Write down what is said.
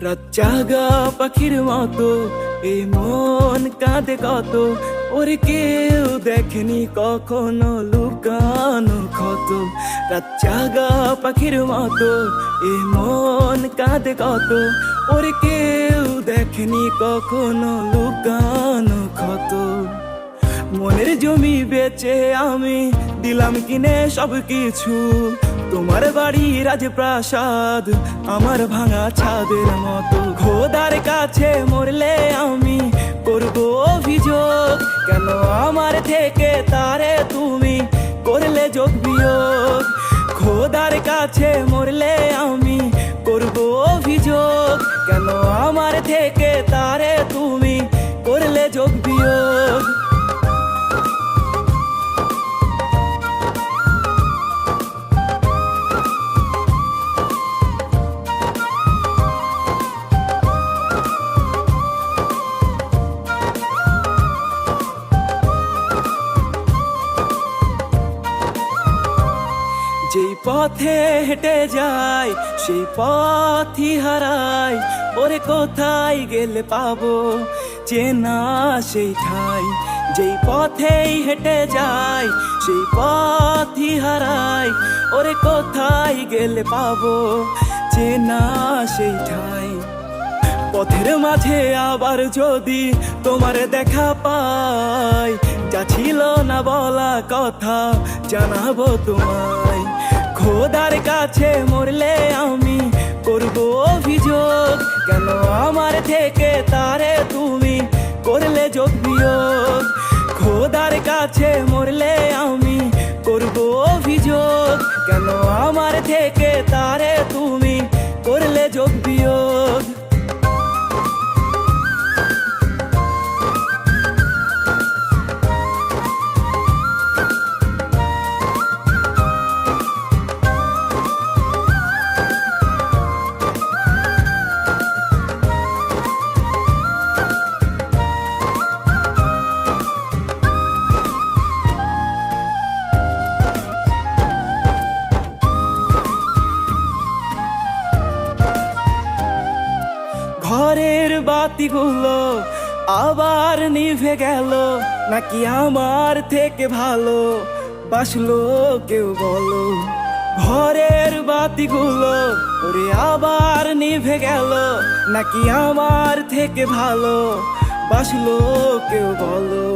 রাত জাগা পাখির মতো এই মন কাঁদে কত, ওরে কেউ দেখেনি কখনো লুকানো ক্ষত। রাত জাগা পাখির মতো এই মন কাঁদে কত, ওরে কেউ দেখেনি কখনো লুকানো ক্ষত। মনের জমি বেচে আমি দিলাম কিনে সব কিছু, তোমার বাড়ি রাজপ্রাসাদ আমার ভাঙা ছাদের মতো। খোদার কাছে মরলে আমি করবো অভিযোগ, কেন আমার থেকে তারে তুমি করলে যোগ বিয়োগ। খোদার কাছে মরলে আমি করবো অভিযোগ, কেন আমার থেকে তারে তুমি করলে যোগ বিয়োগ। যেই পথে হেঁটে যায় সেই পথই হারাই, ওরে কোথায় গেলে পাবো চেনা সেই ঠাই। যেই পথেই হেঁটে যায় সেই পথই হারাই, ওরে কোথায় গেলে পাবো চেনা সেই ঠাই। পথের মাঝে আবার যদি তোমার দেখা পাই, যা ছিল না বলা কথা জানাবো তোমায়। খোদার কাছে মরলে আমি করবো অভিযোগ, কেন আমার থেকে তারে তুমি করলে যোগ বিয়োগ। খোদার কাছে মরলে আমি করবো অভিযোগ, কেন আমার থেকে তারে তুমি করলে যোগ বিয়োগ। ঘরের বাতিগুলো আবার নিভে গেল, নাকি আমার থেকে ভালো বাসলো কেউ বলো। ঘরের বাতিগুলো ওরে আবার নিভে গেল, নাকি আমার থেকে ভালো বাসলো কেউ বলো।